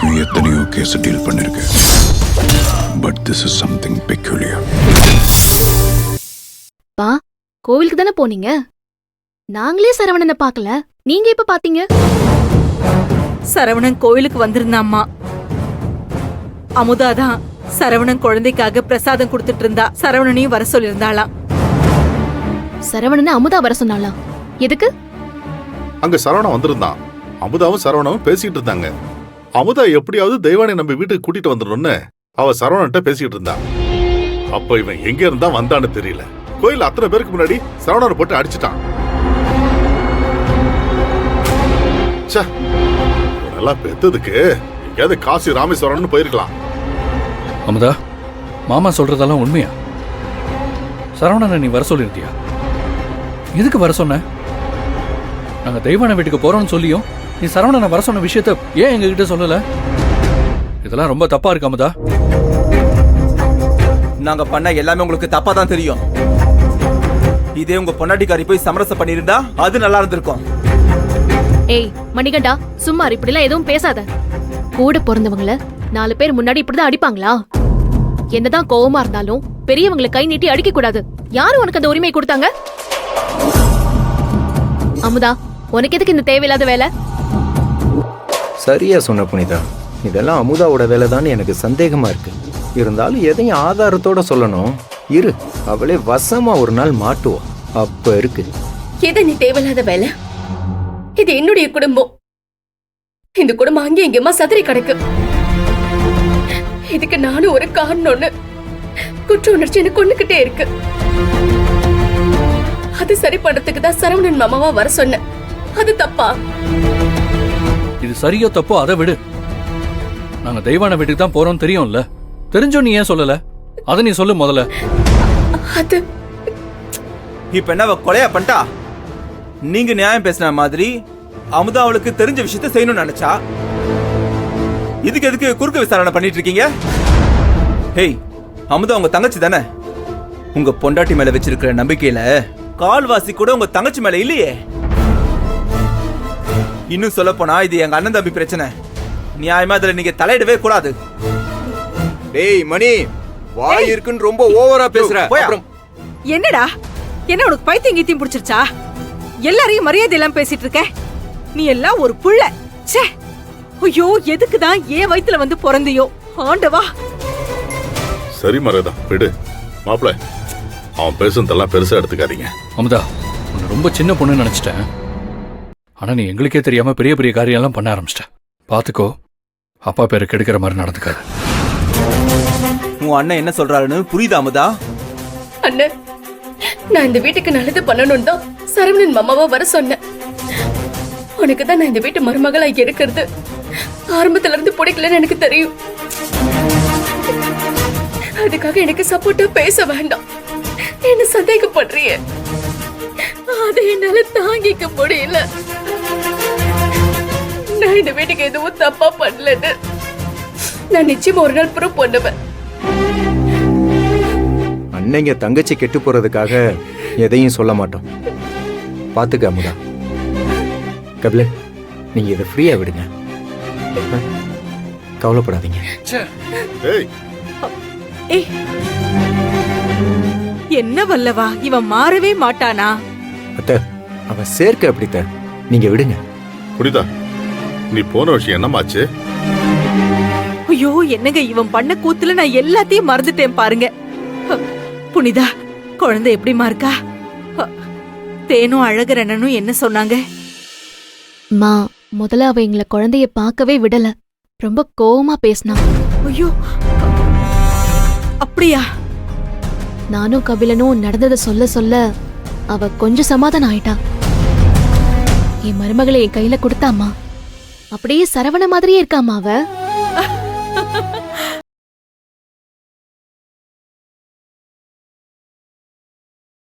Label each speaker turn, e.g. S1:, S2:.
S1: வரைக்கும் எத்தனையோ case deal பண்ணிருக்கேன். But this is something peculiar.
S2: பா, கோவிலுக்கு தானே போனீங்க? நாங்களே சரவணனை பார்க்கல, நீங்க எப்ப பாத்தீங்க?
S3: சரவணன் கோயிலுக்கு வந்திருந்தாம்மா. அமுதாதான் சரவணன் குழந்தைக்காக பிரசாதம் கொடுத்துட்டு இருந்தா. சரவணனையும் வர சொல்லிருந்தாளாம்.
S2: சரவணனை அமுதா வர சொன்னாளா? எதுக்கு?
S4: அங்க சரவணன் வந்திருந்தான். அமுதாவும் சரவணனும் பேசிட்டு இருந்தாங்க. அமுதா எப்படியாவது தெய்வானை நம்ம வீட்டுக்கு கூட்டிட்டு வந்துடணும்னு அவ சரவணன்ட்ட பேசிட்டு இருந்தா. அப்ப இவன் எங்க இருந்தா வந்தான்னு தெரியல. கோயில் அத்தனை பேருக்கு முன்னாடி சரவணனை போட்டு அடிச்சுட்டான். நல்லா பெத்ததுக்கு எங்கேயாவது காசி ராமேஸ்வரம்னு போயிருக்கலாம்.
S5: அமுதா, மாமா சொல்றதெல்லாம் உண்மையா? சரவணனை நீ வர சொல்லிருந்தியா? எதுக்கு வர சொன்ன? நாங்க தெய்வான வீட்டுக்கு போறோம்னு சொல்லியும் நீ சரவணனை வர சொன்ன விஷயத்த ஏன் எங்ககிட்ட சொல்லல? இதெல்லாம் ரொம்ப தப்பா இருக்கு அமுதா.
S6: நாங்க பண்ண எல்லாமே உங்களுக்கு தப்பா தான் தெரியும். இதே உங்க பொன்னாட்டிக்காரி போய் சமரசம் பண்ணிருந்தா அது நல்லா இருந்திருக்கும்.
S2: ஏய் மணிகண்டா, சும்மா இப்படிலாம் எதுவும் பேசாத. கூட பிறந்தவங்கள 4 பேர் முன்னாடி இப்படிதான் அடிப்பாங்களா? என்னதான் கோவமா இருந்தாலும் பெரியவங்களை கை நீட்டி அடிக்க கூடாது. யாரு உனக்கு அந்த உரிமை கொடுத்தாங்க? அமுதா, உனக்கு எதுக்கு இந்த தேவையில்லாத வேலை?
S7: சரியா சொன்ன புனிதா. இதெல்லாம் அமுதாவோட வேலை தான் எனக்கு சந்தேகமா இருக்கு. இருந்தாலும் எதையும் ஆதாரத்தோட சொல்லணும். இரு, அவளே வசமா ஒரு நாள் மாட்டுவோம். அப்ப இருக்கு.
S8: எது நீ தேவையில்லாத வேலை? இது என்னுடைய குடும்பம். இந்த குடும்பம் அங்கே எங்கேயுமா சதுரி கிடக்கு. இதுக்கு நானும் ஒரு காரணம்னு குற்ற உணர்ச்சி எனக்கு கொண்டுகிட்டே இருக்கு. அது சரி பண்றதுக்கு தான் சரவணன் மாமாவா வர சொன்ன. அது தப்பா?
S5: இது சரியோ தப்போ அதை விடு. நாங்க தெய்வான வீட்டுக்கு தான் போறோம் தெரியும்ல. தெரிஞ்சோ நீ ஏன் சொல்லல? அதை நீ சொல்லு முதல்ல.
S8: அது
S6: இப்ப என்ன அவ கொலையா பண்ணிட்டா? நீங்க நியாயம் பேசின மாதிரி அமுதா அவளுக்கு தெரிஞ்ச விஷயத்த செய்யணும்னு நினைச்சா. இதுக்கு எதுக்கு குறுக்கு விசாரணை பண்ணிட்டு இருக்கீங்க? ஹேய், அமுதா உங்க தங்கச்சி தானே. உங்க பொண்டாட்டி மேல வச்சிருக்கிற நம்பிக்கையில கால்வாசி கூட உங்க தங்கச்சி மேல இல்லையே. இன்னும் சொல்ல போனா இது எங்க அண்ணன் தம்பி பிரச்சனை. நியாயமா இதுல நீங்க தலையிடவே கூடாது.
S7: டேய் மணி, வாய் இருக்குன்னு ரொம்ப ஓவரா பேசுற.
S3: என்னடா, என்ன உனக்கு பைத்தியம் கீத்தியம் பிடிச்சிருச்சா? எல்லாரையும் மரியாதை எல்லாம் பேசிட்டு இருக்க. நீ எல்லாம் ஒரு புள்ள. ச்சே, ஐயோ, எதுக்குதான் ஏன் வயித்துல வந்து பிறந்தியோ ஆண்டவா.
S4: சரி மரதா, விடு. மாப்பிள்ள, அவன் பேசுனதெல்லாம் பெருசா எடுத்துக்காதீங்க.
S5: அமுதா, உன்னை ரொம்ப சின்ன பொண்ணுன்னு நினைச்சிட்டேன். ஆனா நீ எங்களுக்கே தெரியாம பெரிய பெரிய காரியம் எல்லாம் பண்ண ஆரம்பிச்சிட்ட. பாத்துக்கோ, அப்பா பேரை கெடுக்கிற மாதிரி நடந்துக்காது.
S6: உன் அண்ணன் என்ன சொல்றாருன்னு புரியுதா அமுதா?
S8: அண்ணன், நான் இந்த வீட்டுக்கு நல்லது பண்ணணும் தான் சரவணன் மாமாவா வர சொன்னேன். உனக்கு தான் நான் இந்த வீட்டு மருமகளா இருக்கிறது ஆரம்பத்துல இருந்து பிடிக்கலன்னு எனக்கு தெரியும். அதுக்காக எனக்கு சப்போர்ட்டா பேச வேண்டாம். என்ன சந்தேகப்படுறிய? அதை என்னால தாங்கிக்க முடியல. நான் இந்த வீட்டுக்கு எதுவும் தப்பா பண்ணலன்னு நான் நிச்சயமா ஒரு நாள் ப்ரூவ் பண்ணுவேன்.
S7: அன்னைங்க தங்கச்சி கெட்டு போறதுக்காக எதையும் சொல்ல மாட்டோம். பாத்துக்க அமுதா. கபில, நீங்க இதை ஃப்ரீயா விடுங்க. கவலைப்படாதீங்க.
S3: என்ன வல்லவா, இவன் மாறவே மாட்டானா?
S7: அத்த, அவன் சேர்க்க அப்படித்த. நீங்க விடுங்க.
S4: புனிதா, நீ போன விஷயம் என்னமாச்சு?
S3: ஐயோ, என்னங்க இவன் பண்ண கூத்துல நான் எல்லாத்தையும் மறந்துட்டேன் பாருங்க. புனிதா, குழந்தை எப்படிமா இருக்கா? தேனும் அழகரனும் என்ன சொன்னாங்க?
S2: மா, முதல்ல அவ எங்களை குழந்தைய பார்க்கவே விடல. ரொம்ப கோவமா பேசினா.
S3: ஐயோ, அப்படியா?
S2: நானும் கபிலனும் நடந்ததை சொல்ல சொல்ல அவ கொஞ்சம் சமாதானம் ஆயிட்டா. என் மருமகளை என் கையில கொடுத்தாமா. அப்படியே சரவண மாதிரியே இருக்காமா அவ.